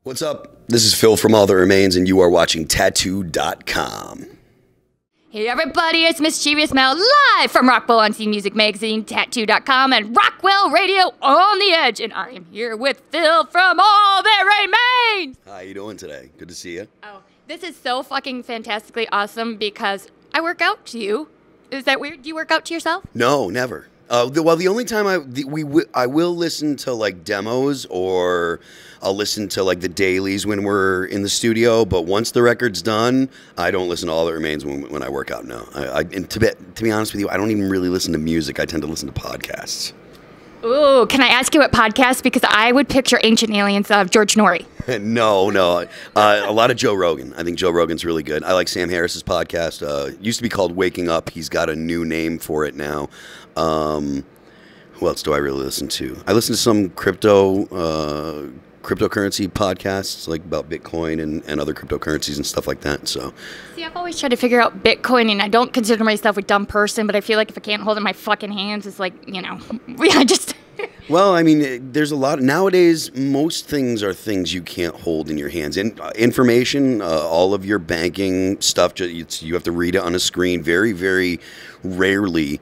What's up? This is Phil from All That Remains, and you are watching Tattoo.com. Hey everybody, it's Mischievous Mel live from Rockwell on Scene Music Magazine, Tattoo.com, and Rockwell Radio on the Edge. And I am here with Phil from All That Remains. How you doing today? Good to see you. Oh, this is so fucking fantastically awesome because I work out to you. Is that weird? Do you work out to yourself? No, never. The only time I will listen to like demos, or I'll listen to like the dailies when we're in the studio. But once the record's done, I don't listen to All That Remains when I work out. No, and to be honest with you, I don't even really listen to music. I tend to listen to podcasts. Ooh, can I ask you what podcast? Because I would picture Ancient Aliens of George Norrie. No. A lot of Joe Rogan. I think Joe Rogan's really good. I like Sam Harris's podcast. It used to be called Waking Up. He's got a new name for it now. Who else do I really listen to? I listen to some cryptocurrency podcasts, like about Bitcoin and other cryptocurrencies and stuff like that. So, see, I've always tried to figure out Bitcoin, and I don't consider myself a dumb person, but I feel like if I can't hold it in my fucking hands, it's like, I just... Well, I mean, there's a lot nowadays. Most things are things you can't hold in your hands. Information, all of your banking stuff, you have to read it on a screen. Very, very rarely,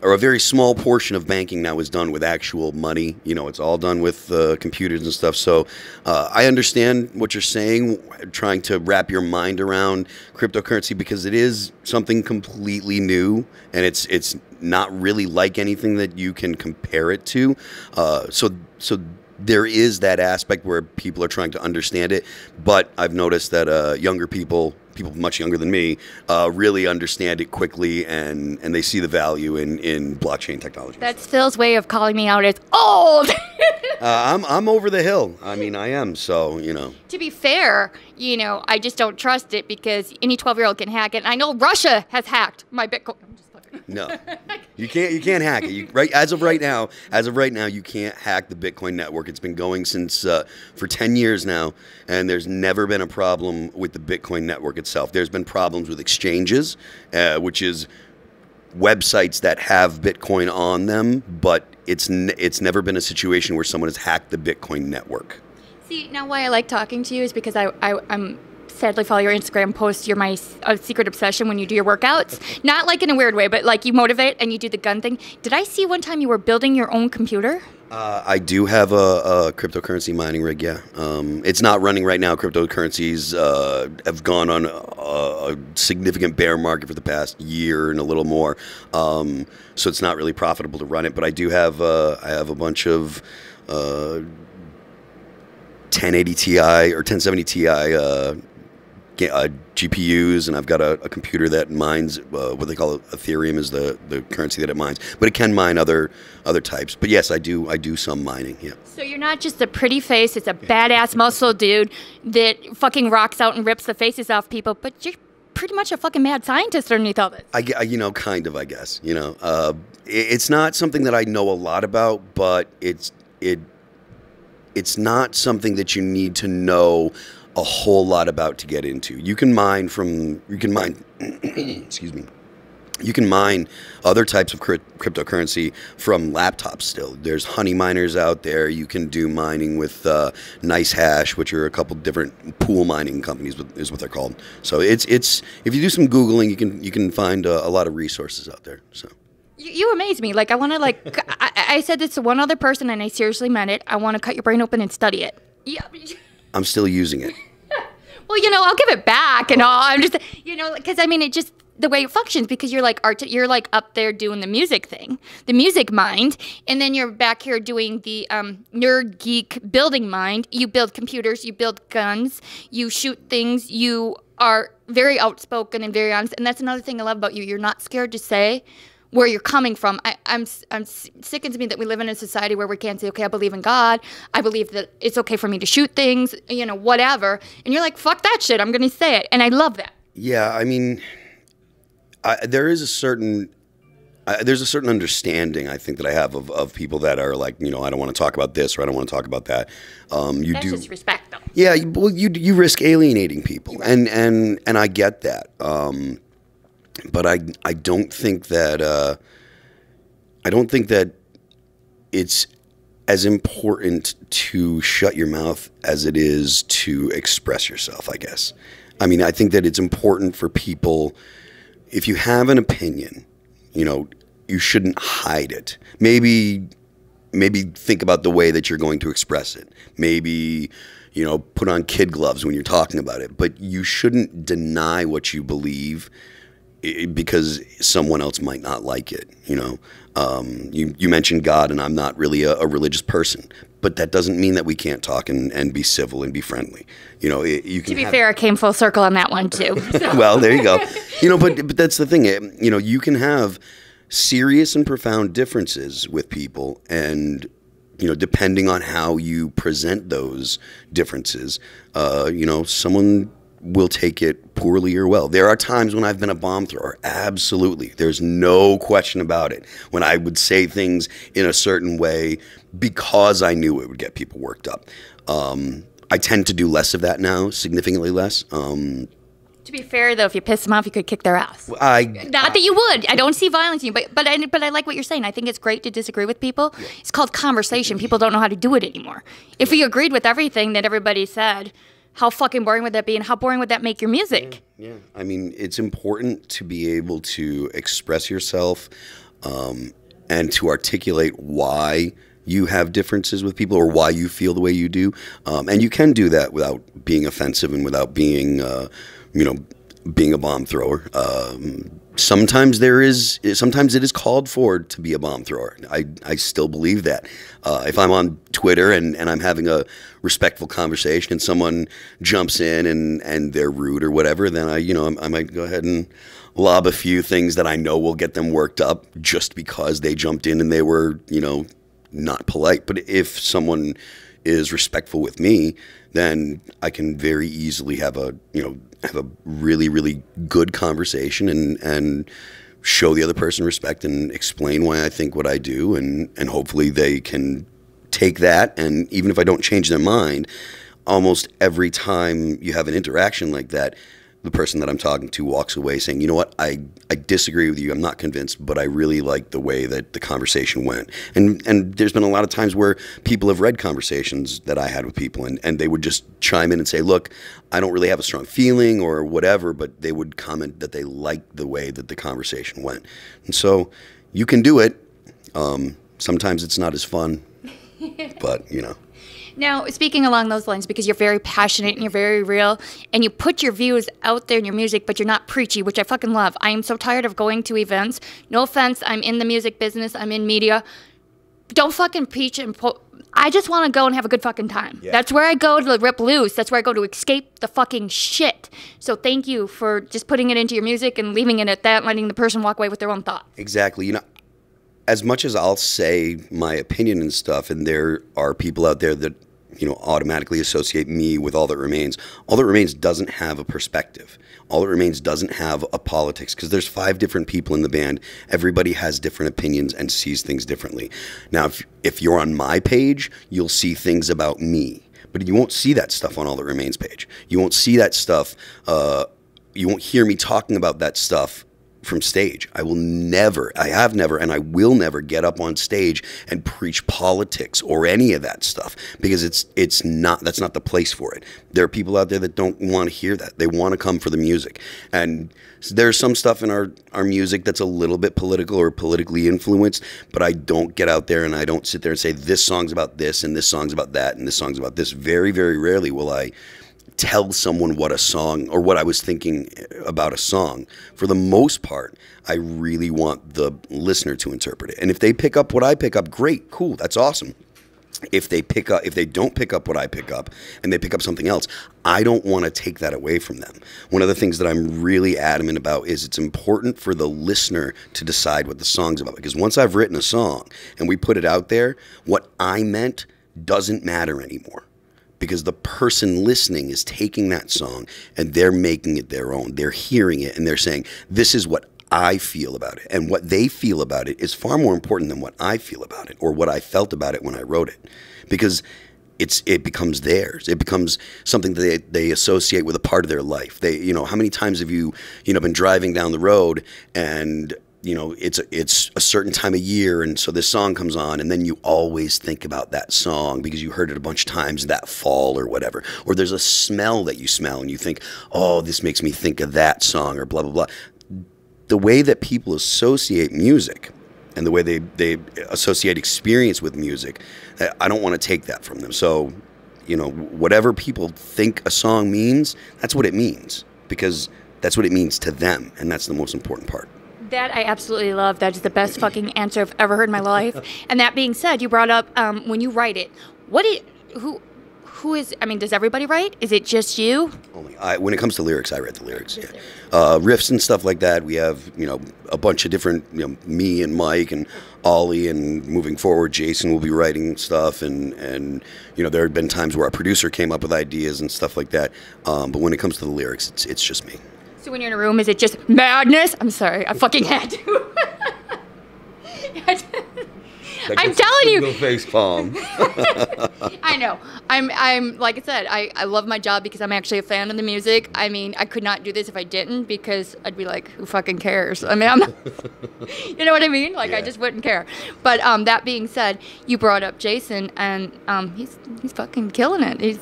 or a very small portion of banking now is done with actual money. It's all done with computers and stuff. So I understand what you're saying, trying to wrap your mind around cryptocurrency, because it is something completely new, and it's not really like anything that you can compare it to. So there is that aspect where people are trying to understand it, but I've noticed that younger people much younger than me, really understand it quickly, and they see the value in blockchain technology. That's Phil's way of calling me out as old. I'm over the hill. I mean, I am. So To be fair, I just don't trust it because any 12-year-old can hack it. And I know Russia has hacked my Bitcoin. I'm just fucking. No, you can't hack it. As of right now, you can't hack the Bitcoin network. It's been going since for 10 years now, and there's never been a problem with the Bitcoin network itself. There's been problems with exchanges, which is websites that have Bitcoin on them, but it's never been a situation where someone has hacked the Bitcoin network. See, now why I like talking to you is because I'm sadly follow your Instagram posts. You're my secret obsession when you do your workouts. Not like in a weird way, but like you motivate and you do the gun thing. Did I see one time you were building your own computer? I do have a cryptocurrency mining rig, yeah. It's not running right now. Cryptocurrencies have gone on a significant bear market for the past year and a little more. So it's not really profitable to run it. But I do have I have a bunch of 1080 Ti or 1070 Ti GPUs, and I've got a computer that mines what they call Ethereum is the currency that it mines, but it can mine other types. But yes, I do some mining. Yeah. So you're not just a pretty face; it's a badass muscle dude that fucking rocks out and rips the faces off people. But you're pretty much a fucking mad scientist underneath all this. Kind of, I guess. It's not something that I know a lot about, but it's not something that you need to know a whole lot about to get into. You can mine excuse me. You can mine other types of cryptocurrency from laptops still. There's honey miners out there. You can do mining with Nice Hash, which are a couple different pool mining companies, is what they're called. So it's if you do some Googling, you can find a lot of resources out there. So. You amaze me. Like, I want to, I said this to one other person, and I seriously meant it. I want to cut your brain open and study it. Yeah. I'm still using it. Well, I'll give it back and all. I'm just, because it just the way it functions, because you're like you're like up there doing the music thing, the music mind, and then you're back here doing the nerd geek building mind. You build computers, you build guns, you shoot things. You are very outspoken and very honest, and that's another thing I love about you. You're not scared to say where you're coming from. I'm sickens me that we live in a society where we can't say, okay, I believe in God. I believe that it's okay for me to shoot things, whatever. And you're like, fuck that shit. I'm going to say it. And I love that. Yeah, I mean, there's a certain understanding, I think, that I have of people that are like, I don't want to talk about this or I don't want to talk about that. That's just respect, though. Yeah, well, you risk alienating people, and I get that. But I don't think that it's as important to shut your mouth as it is to express yourself, I guess. I mean, I think that it's important for people, if you have an opinion, you know, you shouldn't hide it. Maybe think about the way that you're going to express it. Maybe, you know, put on kid gloves when you're talking about it. But you shouldn't deny what you believe because someone else might not like it, you know. You mentioned God, and I'm not really a religious person, but that doesn't mean that we can't talk and be civil and be friendly. You know, you can. To be fair, I came full circle on that one too. So. Well, there you go. You know, but that's the thing. You know, you can have serious and profound differences with people, and you know, depending on how you present those differences, you know, someone will take it poorly or well. There are times when I've been a bomb thrower. Absolutely. There's no question about it. When I would say things in a certain way because I knew it would get people worked up. I tend to do less of that now, significantly less. To be fair, though, if you piss them off, you could kick their ass. Not that you would. I don't see violence in you, but I like what you're saying. I think it's great to disagree with people. Yeah. It's called conversation. People don't know how to do it anymore. If we agreed with everything that everybody said, how fucking boring would that be, and how boring would that make your music? Yeah. I mean, it's important to be able to express yourself and to articulate why you have differences with people or why you feel the way you do. And you can do that without being offensive and without being, you know, being a bomb thrower. Sometimes it is called for to be a bomb thrower. I still believe that. If I'm on Twitter and I'm having a respectful conversation and someone jumps in and they're rude or whatever, then I might go ahead and lob a few things that I know will get them worked up just because they jumped in and they were, you know, not polite. But if someone is respectful with me, then I can very easily have a really, really good conversation and show the other person respect and explain why I think what I do, and hopefully they can take that. And even if I don't change their mind, almost every time you have an interaction like that, the person that I'm talking to walks away saying, you know what, I disagree with you, I'm not convinced, but I really like the way that the conversation went. And there's been a lot of times where people have read conversations that I had with people, and they would just chime in and say, look, I don't really have a strong feeling or whatever, but they would comment that they liked the way that the conversation went. And so you can do it. Sometimes it's not as fun, but, you know. Now, speaking along those lines, because you're very passionate and you're very real, and you put your views out there in your music, but you're not preachy, which I fucking love. I am so tired of going to events. No offense, I'm in the music business, I'm in media. Don't fucking preach and I just want to go and have a good fucking time. Yeah. That's where I go to rip loose. That's where I go to escape the fucking shit. So thank you for just putting it into your music and leaving it at that, letting the person walk away with their own thought. Exactly. You know, as much as I'll say my opinion and stuff, and there are people out there that, you know, automatically associate me with All That Remains. All That Remains doesn't have a perspective. All That Remains doesn't have a politics, because there's 5 different people in the band. Everybody has different opinions and sees things differently. Now, if you're on my page, you'll see things about me, but you won't see that stuff on All That Remains page. You won't see that stuff. You won't hear me talking about that stuff from stage. I have never, and I will never get up on stage and preach politics or any of that stuff, because that's not the place for it. There are people out there that don't want to hear that. They want to come for the music. And there's some stuff in our music that's a little bit political or politically influenced, but I don't get out there and I don't sit there and say this song's about this and this song's about that and this song's about this. Very, very rarely will I tell someone what a song or what I was thinking about a song. For the most part, I really want the listener to interpret it. And if they pick up what I pick up, great, cool, that's awesome. If they don't pick up what I pick up and they pick up something else, I don't want to take that away from them. One of the things that I'm really adamant about is it's important for the listener to decide what the song's about. Because once I've written a song and we put it out there, what I meant doesn't matter anymore. Because the person listening is taking that song and they're making it their own. They're hearing it and they're saying, this is what I feel about it. And what they feel about it is far more important than what I feel about it or what I felt about it when I wrote it. Because it becomes theirs. It becomes something that they associate with a part of their life. How many times have you been driving down the road and it's a certain time of year, and so this song comes on, and then you always think about that song because you heard it a bunch of times that fall or whatever. Or there's a smell that you smell, and you think, oh, this makes me think of that song, or blah, blah, blah. The way that people associate music and the way they associate experience with music, I don't want to take that from them. So, whatever people think a song means, that's what it means, because that's what it means to them, and that's the most important part. That I absolutely love. That is the best fucking answer I've ever heard in my life. And that being said, you brought up when you write it, who is, does everybody write? Is it just you? Only when it comes to lyrics, I write the lyrics. Yeah. Riffs and stuff like that, we have, a bunch of different, me and Mike and Ollie, and moving forward, Jason will be writing stuff, and there have been times where our producer came up with ideas and stuff like that. But when it comes to the lyrics, it's just me. So when you're in a room, is it just madness? I'm sorry, I fucking had to. I'm telling you. Face palm. I know. I'm like I said, I love my job because I'm actually a fan of the music. I could not do this if I didn't, because I'd be like, who fucking cares? I'm not, you know what I mean? Like, yeah. I just wouldn't care. But that being said, you brought up Jason, and he's fucking killing it.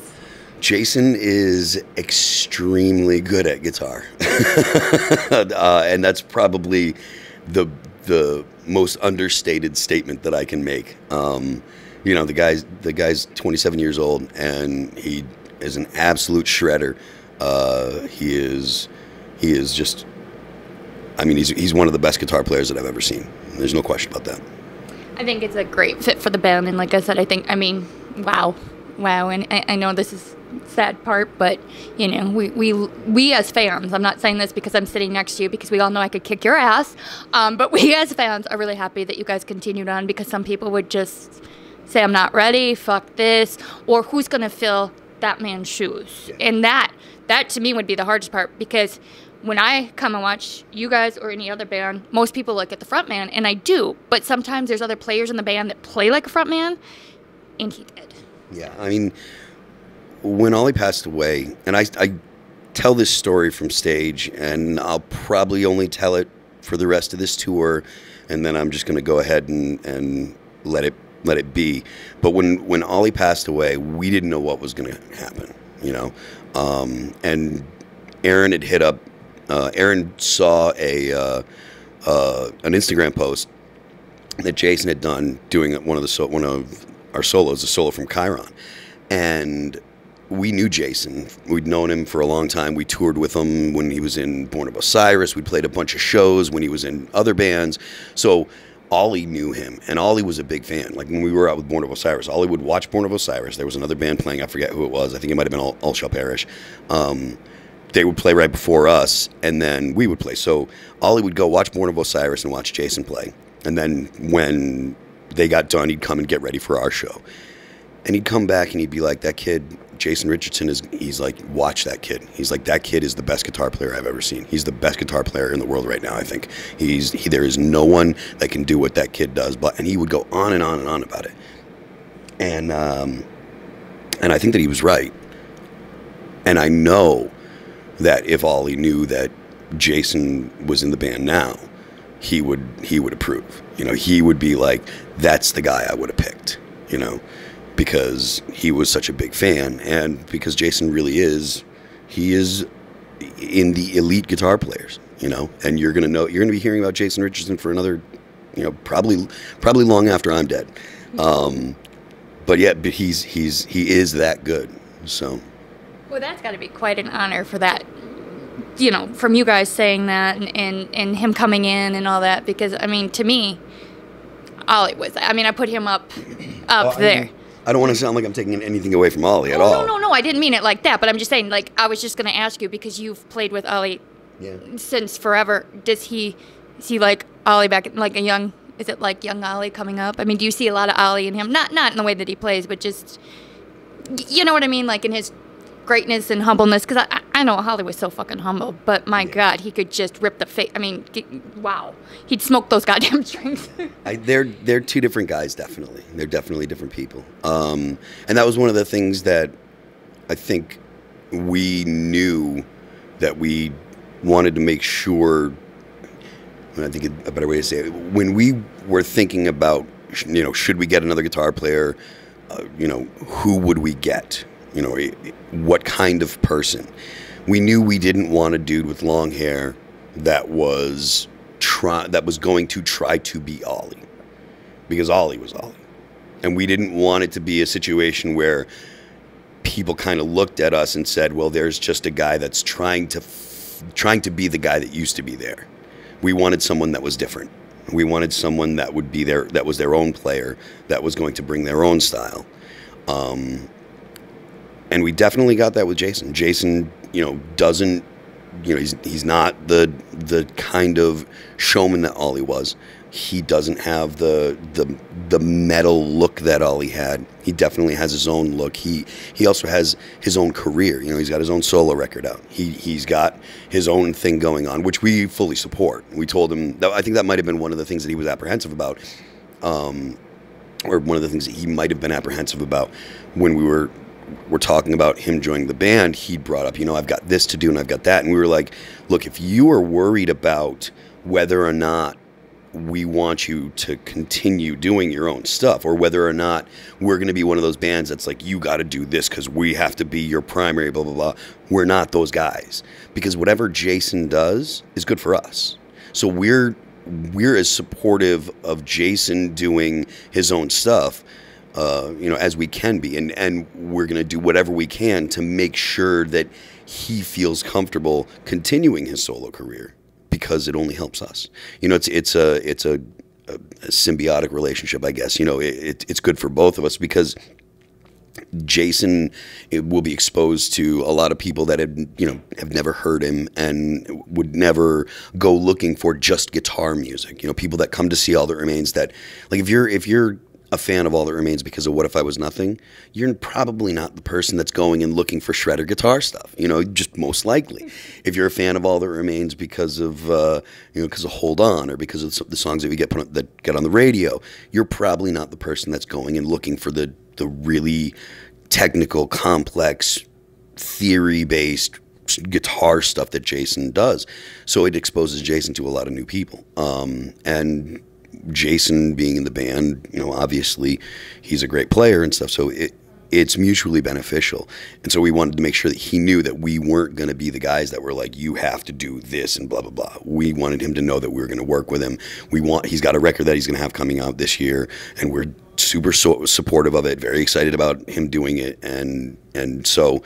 Jason is extremely good at guitar, and that's probably the most understated statement that I can make. The guy's 27 years old, and he is an absolute shredder. He is just, he's one of the best guitar players that I've ever seen. There's no question about that. I think it's a great fit for the band, and like I said, wow. And I know this is sad part, but we as fans, I'm not saying this because I'm sitting next to you, because we all know I could kick your ass, but we as fans are really happy that you guys continued on, because some people would just say, I'm not ready, fuck this, or who's gonna fill that man's shoes? Yeah. And that to me would be the hardest part, because when I come and watch you guys or any other band, most people look at the front man, and I do, but sometimes there's other players in the band that play like a front man, and he did. Yeah, when Ollie passed away, and I tell this story from stage, and I'll probably only tell it for the rest of this tour, and then I'm just going to go ahead and let it be. But when Ollie passed away, we didn't know what was going to happen, and Aaron had hit up. Aaron saw an Instagram post that Jason had done doing one of our solos, a solo from Chiron, and we knew Jason. We'd known him for a long time. We toured with him when he was in Born of Osiris. We played a bunch of shows when he was in other bands. So Ollie knew him, and Ollie was a big fan. Like when we were out with Born of Osiris, Ollie would watch Born of Osiris. There was another band playing. I forget who it was. I think it might have been All Shall Perish. They would play right before us, and then we would play. So Ollie would go watch Born of Osiris and watch Jason play. And then when they got done, he'd come and get ready for our show. And he'd come back and he'd be like, that kid, Jason Richardson, he's like, watch that kid. He's like, that kid is the best guitar player I've ever seen. He's the best guitar player in the world right now, I think. There is no one that can do what that kid does. And he would go on and on and on about it. And I think that he was right. And I know that if Ollie knew that Jason was in the band now, he would approve. He would be like, that's the guy I would have picked, because he was such a big fan, and because Jason really is, he is in the elite guitar players, and you're going to be hearing about Jason Richardson for another, probably long after I'm dead. But he is that good. So. Well, that's got to be quite an honor for that, from you guys saying that and him coming in and all that, because, to me, Ollie was, I put him up there. I don't want to sound like I'm taking anything away from Ollie at all. No, I didn't mean it like that, but I'm just saying, like, I was just going to ask you, because you've played with Ollie since forever. Is he like Ollie back, like is it like young Ollie coming up? Do you see a lot of Ollie in him? Not in the way that he plays, but just, you know what I mean? Like in his greatness and humbleness, because I know Ollie was so fucking humble, but my God, he could just rip the face. Wow. He'd smoke those goddamn strings. They're two different guys, definitely. They're definitely different people. And that was one of the things that I think we knew that we wanted to make sure I think a better way to say it, when we were thinking about, should we get another guitar player, who would we get? What kind of person? We knew we didn't want a dude with long hair that was going to try to be Ollie, because Ollie was Ollie. And we didn't want it to be a situation where people kind of looked at us and said, well, there's just a guy that's trying to be the guy that used to be there. We wanted someone that was different. We wanted someone that would be there, that was their own player, that was going to bring their own style. And we definitely got that with Jason. Jason, doesn't, he's not the kind of showman that Ollie was. He doesn't have the metal look that Ollie had. He definitely has his own look. He also has his own career. He's got his own solo record out. He's got his own thing going on, which we fully support. We told him that, I think that might have been one of the things that he was apprehensive about, or one of the things that he might have been apprehensive about when we were talking about him joining the band. He brought up, I've got this to do and I've got that. And we were like, look, if you are worried about whether or not we want you to continue doing your own stuff, or whether or not we're going to be one of those bands that's like, you got to do this because we have to be your primary, blah, blah, blah. We're not those guys, because whatever Jason does is good for us. So we're as supportive of Jason doing his own stuff, as we can be. And we're going to do whatever we can to make sure that he feels comfortable continuing his solo career, because it only helps us. It's a symbiotic relationship, I guess. It's good for both of us, because Jason will be exposed to a lot of people that have never heard him and would never go looking for just guitar music. People that come to see All That Remains, that, like, if you're a fan of All That Remains because of What If I Was Nothing, you're probably not the person that's going and looking for shredder guitar stuff, just most likely. If you're a fan of All That Remains because of Hold On, or because of the songs that we that get on the radio, you're probably not the person that's going and looking for the really technical, complex, theory-based guitar stuff that Jason does. So it exposes Jason to a lot of new people. And Jason being in the band, obviously he's a great player and stuff, so it's mutually beneficial. And so we wanted to make sure that he knew that we weren't going to be the guys that were like, you have to do this and blah, blah, blah. We wanted him to know that we were going to work with him. He's got a record that he's going to have coming out this year, and we're super supportive of it, very excited about him doing it. And so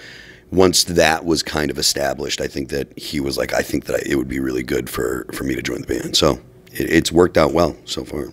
once that was kind of established, I think that he was like, I think that it would be really good for me to join the band. So it's worked out well so far.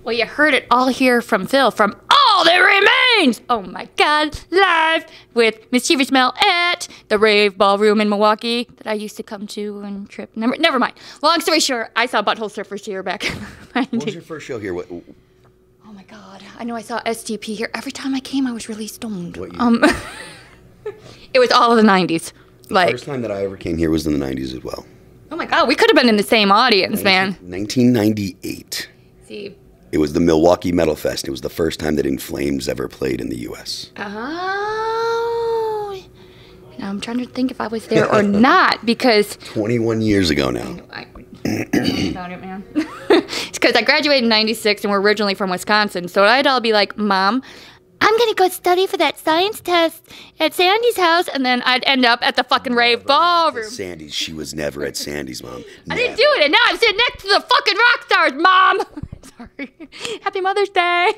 Well, you heard it all here from Phil from All That Remains. Oh my God, live with Mischievous Mel at the Rave Ballroom in Milwaukee that I used to come to and trip. Never mind. Long story short, I saw Butthole Surfers here back in the 90s. What was your first show here? Oh my God, I know I saw STP here. Every time I came, I was really stoned. What year? It was all of the 90s. The first time that I ever came here was in the 90s as well. Oh my God, we could have been in the same audience, man. 1998. See. It was the Milwaukee Metal Fest. It was the first time that In Flames ever played in the U.S. Oh. Now I'm trying to think if I was there or not, because 21 years ago now. I about it, man. It's because I graduated in 96 and we're originally from Wisconsin. So I'd all be like, Mom, I'm going to go study for that science test at Sandy's house. And then I'd end up at the fucking Rave Ballroom. Sandy's. She was never at Sandy's, Mom. I didn't do it. And now I'm sitting next to the fucking rock stars, Mom. Sorry. Happy Mother's Day.